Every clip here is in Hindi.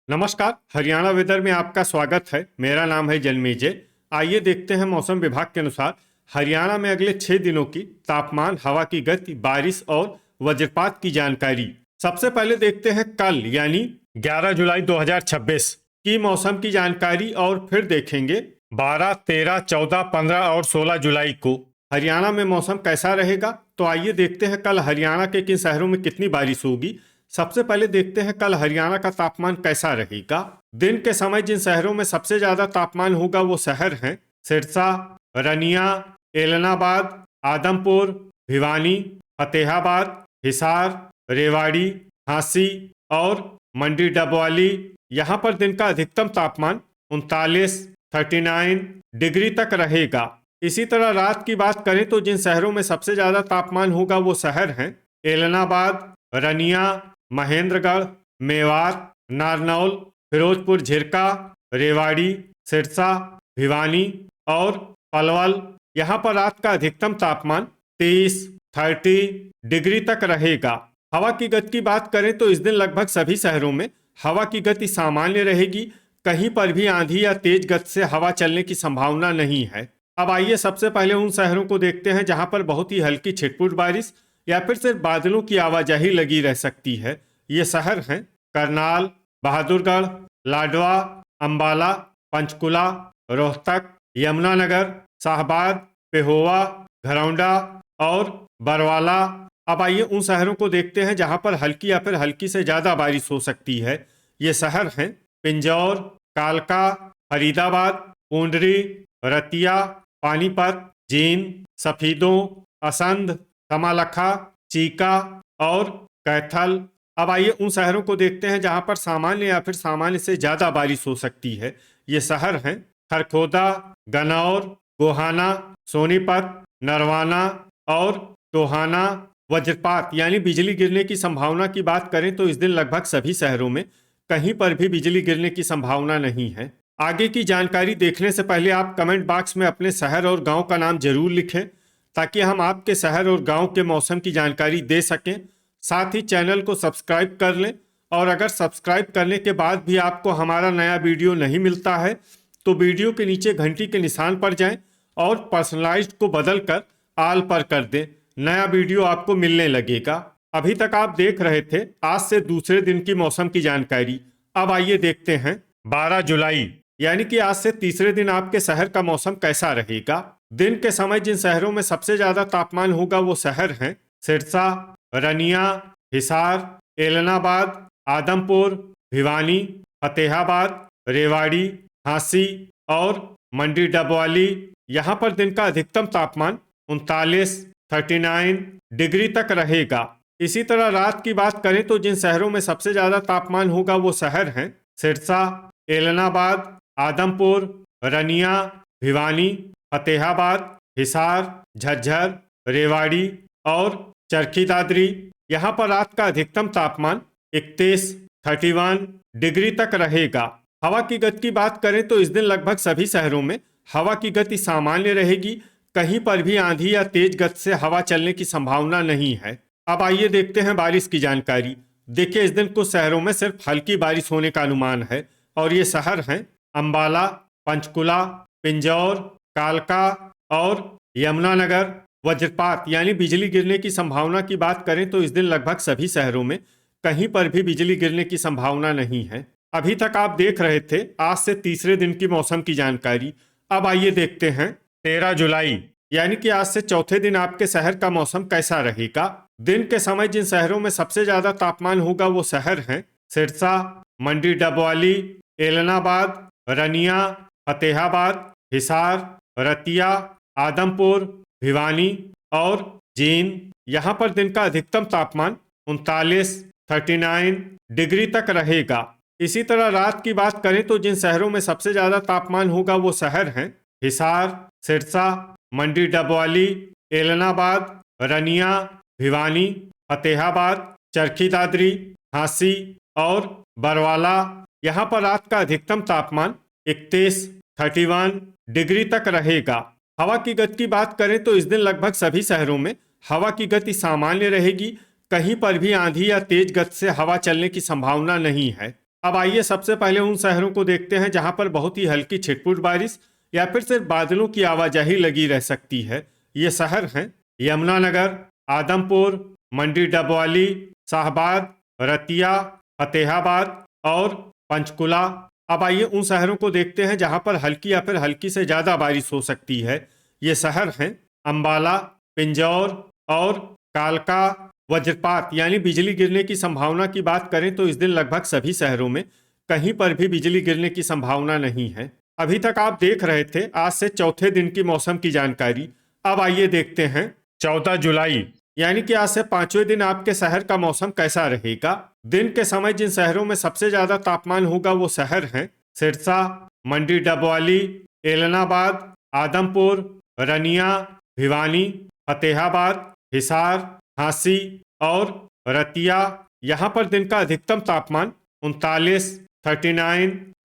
नमस्कार। हरियाणा वेदर में आपका स्वागत है। मेरा नाम है जन्मेजय। आइए देखते हैं मौसम विभाग के अनुसार हरियाणा में अगले 6 दिनों की तापमान, हवा की गति, बारिश और वज्रपात की जानकारी। सबसे पहले देखते हैं कल यानी 11 जुलाई 2026 की मौसम की जानकारी और फिर देखेंगे 12, 13, 14, 15 और 16 जुलाई को हरियाणा में मौसम कैसा रहेगा। तो आइए देखते हैं कल हरियाणा के किन शहरों में कितनी बारिश होगी। सबसे पहले देखते हैं कल हरियाणा का तापमान कैसा रहेगा। दिन के समय जिन शहरों में सबसे ज्यादा तापमान होगा वो शहर हैं सिरसा, रनिया, एलनाबाद, आदमपुर, भिवानी, फतेहाबाद, हिसार, रेवाड़ी, झांसी और मंडी डबवाली। यहाँ पर दिन का अधिकतम तापमान 39 डिग्री तक रहेगा। इसी तरह रात की बात करें तो जिन शहरों में सबसे ज्यादा तापमान होगा वो शहर हैं एलनाबाद, रनिया, महेंद्रगढ़, मेवात, नारनौल, फिरोजपुर झिरका, रेवाड़ी, सिरसा, भिवानी और पलवल। यहाँ पर रात का अधिकतम तापमान 30 डिग्री तक रहेगा। हवा की गति की बात करें तो इस दिन लगभग सभी शहरों में हवा की गति सामान्य रहेगी। कहीं पर भी आंधी या तेज गति से हवा चलने की संभावना नहीं है। अब आइए सबसे पहले उन शहरों को देखते हैं जहां पर बहुत ही हल्की छिटपुट बारिश या फिर सिर्फ बादलों की आवाजाही लगी रह सकती है। ये शहर हैं करनाल, बहादुरगढ़, लाडवा, अंबाला, पंचकुला, रोहतक, यमुनानगर, शाहबाद, पेहोवा, घरौंडा और बरवाला। अब आइए उन शहरों को देखते हैं जहां पर हल्की या फिर हल्की से ज्यादा बारिश हो सकती है। ये शहर हैं पिंजौर, कालका, फरीदाबाद, पूंडरी, रतिया, पानीपत, जींद, सफीदों, असंध, कमालखा, चीका और कैथल। अब आइए उन शहरों को देखते हैं जहां पर सामान्य या फिर सामान्य से ज्यादा बारिश हो सकती है। ये शहर हैं खरखोदा, गनौर, गोहाना, सोनीपत, नरवाना और टोहाना। वज्रपात यानी बिजली गिरने की संभावना की बात करें तो इस दिन लगभग सभी शहरों में कहीं पर भी बिजली गिरने की संभावना नहीं है। आगे की जानकारी देखने से पहले आप कमेंट बॉक्स में अपने शहर और गांव का नाम जरूर लिखें ताकि हम आपके शहर और गांव के मौसम की जानकारी दे सकें। साथ ही चैनल को सब्सक्राइब कर लें और अगर सब्सक्राइब करने के बाद भी आपको हमारा नया वीडियो नहीं मिलता है तो वीडियो के नीचे घंटी के निशान पर जाएं और पर्सनलाइज्ड को बदल कर आल पर कर दें। नया वीडियो आपको मिलने लगेगा। अभी तक आप देख रहे थे आज से दूसरे दिन की मौसम की जानकारी। अब आइए देखते हैं 12 जुलाई यानी कि आज से तीसरे दिन आपके शहर का मौसम कैसा रहेगा। दिन के समय जिन शहरों में सबसे ज्यादा तापमान होगा वो शहर हैं सिरसा, रनिया, हिसार, एलनाबाद, आदमपुर, भिवानी, फतेहाबाद, रेवाड़ी, झांसी और मंडी डबवाली। यहाँ पर दिन का अधिकतम तापमान 39 डिग्री तक रहेगा। इसी तरह रात की बात करें तो जिन शहरों में सबसे ज्यादा तापमान होगा वो शहर हैं सिरसा, एलनाबाद, आदमपुर, रनिया, भिवानी, फतेहाबाद, हिसार, झज्जर, रेवाड़ी और चरखी दादरी। यहाँ पर रात का अधिकतम तापमान 31 डिग्री तक रहेगा। हवा की गति की बात करें तो इस दिन लगभग सभी शहरों में हवा की गति सामान्य रहेगी। कहीं पर भी आंधी या तेज गति से हवा चलने की संभावना नहीं है। अब आइए देखते हैं बारिश की जानकारी। देखिए इस दिन कुछ शहरों में सिर्फ हल्की बारिश होने का अनुमान है और ये शहर हैं अंबाला, पंचकुला, पिंजौर, कालका और यमुनानगर। वज्रपात यानी बिजली गिरने की संभावना की बात करें तो इस दिन लगभग सभी शहरों में कहीं पर भी बिजली गिरने की संभावना नहीं है। अभी तक आप देख रहे थे आज से तीसरे दिन की मौसम की जानकारी। अब आइए देखते हैं 13 जुलाई यानी कि आज से चौथे दिन आपके शहर का मौसम कैसा रहेगा। दिन के समय जिन शहरों में सबसे ज्यादा तापमान होगा वो शहर हैं सिरसा, मंडी डबवाली, एलनाबाद, रनिया, फतेहाबाद, हिसार, रतिया, आदमपुर, भिवानी और जींद। यहाँ पर दिन का अधिकतम तापमान 39 डिग्री तक रहेगा। इसी तरह रात की बात करें तो जिन शहरों में सबसे ज्यादा तापमान होगा वो शहर हैं हिसार, सिरसा, मंडी डबवाली, एलनाबाद, रनिया, भिवानी, फतेहाबाद, चरखी दादरी, झांसी और बरवाला। यहाँ पर रात का अधिकतम तापमान 31 डिग्री तक रहेगा। हवा की गति की बात करें तो इस दिन लगभग सभी शहरों में हवा की गति सामान्य रहेगी। कहीं पर भी आंधी या तेज गति से हवा चलने की संभावना नहीं है। अब आइए सबसे पहले उन शहरों को देखते हैं जहां पर बहुत ही हल्की छिटपुट बारिश या फिर सिर्फ बादलों की आवाजाही लगी रह सकती है। ये शहर हैं यमुनानगर, आदमपुर, मंडी डबवाली, शाहबाद, रतिया, फतेहाबाद और पंचकुला। अब आइए उन शहरों को देखते हैं जहां पर हल्की या फिर हल्की से ज्यादा बारिश हो सकती है। ये शहर हैं अंबाला, पिंजौर और कालका। वज्रपात यानी बिजली गिरने की संभावना की बात करें तो इस दिन लगभग सभी शहरों में कहीं पर भी बिजली गिरने की संभावना नहीं है। अभी तक आप देख रहे थे आज से चौथे दिन की मौसम की जानकारी। अब आइए देखते हैं 14 जुलाई यानी कि आज से पांचवें दिन आपके शहर का मौसम कैसा रहेगा। दिन के समय जिन शहरों में सबसे ज्यादा तापमान होगा वो शहर हैं सिरसा, मंडी डबवाली, एलनाबाद, आदमपुर, रनिया, भिवानी, फतेहाबाद, हिसार, झांसी और रतिया। यहाँ पर दिन का अधिकतम तापमान 39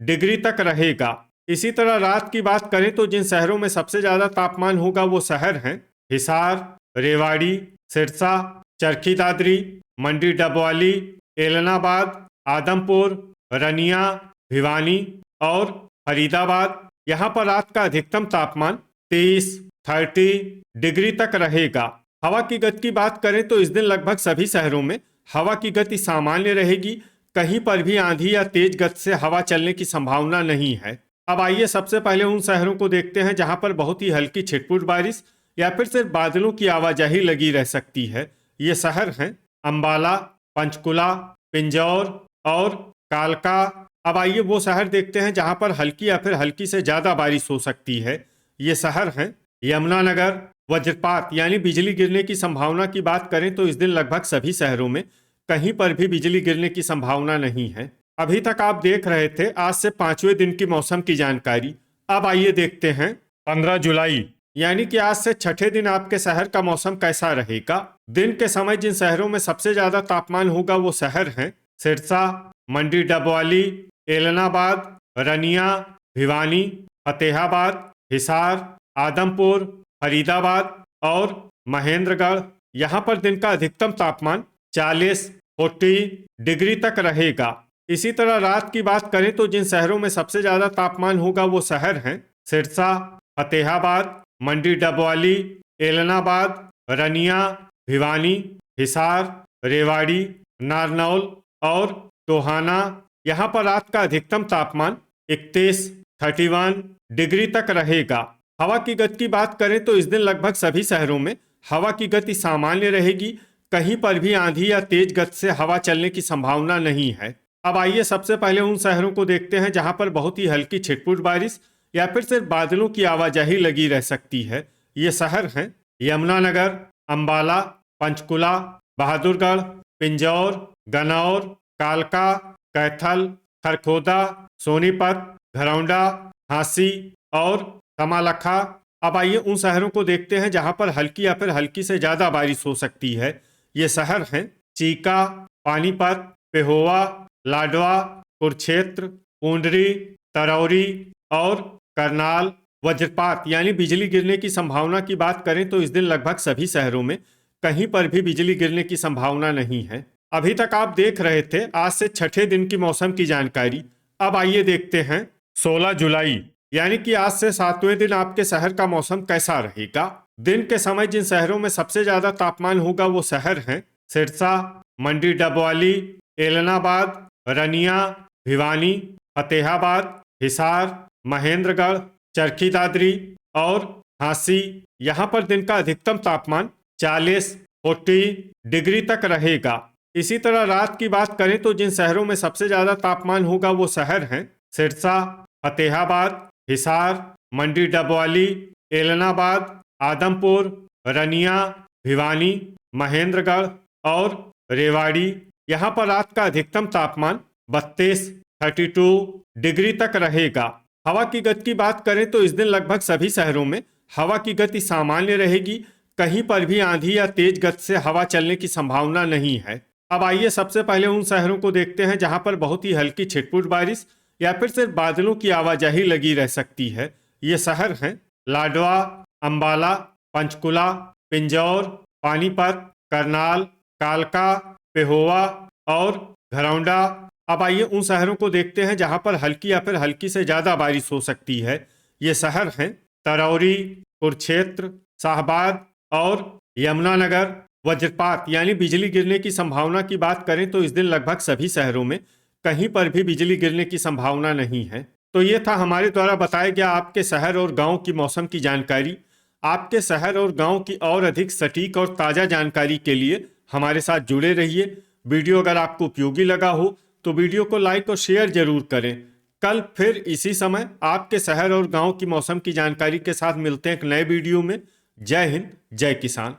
डिग्री तक रहेगा। इसी तरह रात की बात करें तो जिन शहरों में सबसे ज्यादा तापमान होगा वो शहर हैं हिसार, रेवाड़ी, सिरसा, चरखी दादरी, मंडी डबवाली, एलनाबाद, आदमपुर, रनिया, भिवानी और फरीदाबाद। यहाँ पर रात का अधिकतम तापमान 30 डिग्री तक रहेगा। हवा की गति की बात करें तो इस दिन लगभग सभी शहरों में हवा की गति सामान्य रहेगी। कहीं पर भी आंधी या तेज गति से हवा चलने की संभावना नहीं है। अब आइए सबसे पहले उन शहरों को देखते हैं जहां पर बहुत ही हल्की छिटपुट बारिश या फिर सिर्फ बादलों की आवाजाही लगी रह सकती है। ये शहर हैं अंबाला, पंचकुला, पिंजौर और कालका। अब आइए वो शहर देखते हैं जहां पर हल्की या फिर हल्की से ज्यादा बारिश हो सकती है। ये शहर हैं यमुनानगर। वज्रपात यानी बिजली गिरने की संभावना की बात करें तो इस दिन लगभग सभी शहरों में कहीं पर भी बिजली गिरने की संभावना नहीं है। अभी तक आप देख रहे थे आज से पांचवें दिन की मौसम की जानकारी। अब आइए देखते हैं 15 जुलाई यानी कि आज से छठे दिन आपके शहर का मौसम कैसा रहेगा। दिन के समय जिन शहरों में सबसे ज्यादा तापमान होगा वो शहर हैं सिरसा, मंडी डबवाली, एलनाबाद, रनिया, भिवानी, फतेहाबाद, हिसार, आदमपुर, फरीदाबाद और महेंद्रगढ़। यहाँ पर दिन का अधिकतम तापमान 40 डिग्री तक रहेगा। इसी तरह रात की बात करें तो जिन शहरों में सबसे ज्यादा तापमान होगा वो शहर हैं सिरसा, फतेहाबाद, मंडी डबवाली, एलनाबाद, रनिया, भिवानी, हिसार, रेवाड़ी, नारनौल और टोहाना। यहाँ पर रात का अधिकतम तापमान 31 डिग्री तक रहेगा। हवा की गति की बात करें तो इस दिन लगभग सभी शहरों में हवा की गति सामान्य रहेगी। कहीं पर भी आंधी या तेज गति से हवा चलने की संभावना नहीं है। अब आइए सबसे पहले उन शहरों को देखते हैं जहां पर बहुत ही हल्की छिटपुट बारिश या फिर सिर्फ बादलों की आवाजाही लगी रह सकती है। ये शहर हैं यमुनानगर, अंबाला, पंचकुला, बहादुरगढ़, पिंजौर, गनौर, कालका, कैथल, खरखोदा, सोनीपत, घरौंडा, झांसी और कमालखा। अब आइए उन शहरों को देखते हैं जहां पर हल्की या फिर हल्की से ज्यादा बारिश हो सकती है। ये शहर हैं चीका, पानीपत, पेहोवा, लाडवा, कुरुक्षेत्र, पूंडरी, तरौरी और करनाल। वज्रपात यानी बिजली गिरने की संभावना की बात करें तो इस दिन लगभग सभी शहरों में कहीं पर भी बिजली गिरने की संभावना नहीं है। अभी तक आप देख रहे थे आज से छठे दिन की मौसम की जानकारी। अब आइए देखते हैं 16 जुलाई यानी कि आज से सातवें दिन आपके शहर का मौसम कैसा रहेगा। दिन के समय जिन शहरों में सबसे ज्यादा तापमान होगा वो शहर हैं सिरसा, मंडी डबवाली, एलनाबाद, रनिया, भिवानी, फतेहाबाद, हिसार, महेंद्रगढ़, चरखी दादरी और झांसी। यहाँ पर दिन का अधिकतम तापमान 40 डिग्री तक रहेगा। इसी तरह रात की बात करें तो जिन शहरों में सबसे ज्यादा तापमान होगा वो शहर हैं सिरसा, फतेहाबाद, हिसार, मंडी डबवाली, एलनाबाद, आदमपुर, रनिया, भिवानी, महेंद्रगढ़ और रेवाड़ी। यहाँ पर रात का अधिकतम तापमान 32 डिग्री तक रहेगा। हवा की गति की बात करें तो इस दिन लगभग सभी शहरों में हवा की गति सामान्य रहेगी। कहीं पर भी आंधी या तेज गति से हवा चलने की संभावना नहीं है। अब आइए सबसे पहले उन शहरों को देखते हैं जहां पर बहुत ही हल्की छिटपुट बारिश या फिर सिर्फ बादलों की आवाजाही लगी रह सकती है। ये शहर हैं लाडवा, अंबाला, पंचकुला, पिंजौर, पानीपत, करनाल, कालका, पेहोवा और घरौंडा। अब आइए उन शहरों को देखते हैं जहां पर हल्की या फिर हल्की से ज्यादा बारिश हो सकती है। ये शहर हैं तरौरी, कुरुक्षेत्र, शाहबाद और यमुनानगर। वज्रपात यानी बिजली गिरने की संभावना की बात करें तो इस दिन लगभग सभी शहरों में कहीं पर भी बिजली गिरने की संभावना नहीं है। तो ये था हमारे द्वारा बताया गया आपके शहर और गांव की मौसम की जानकारी। आपके शहर और गांव की और अधिक सटीक और ताज़ा जानकारी के लिए हमारे साथ जुड़े रहिए। वीडियो अगर आपको उपयोगी लगा हो तो वीडियो को लाइक और शेयर जरूर करें। कल फिर इसी समय आपके शहर और गांव की मौसम की जानकारी के साथ मिलते हैं एक नए वीडियो में। जय हिंद, जय किसान।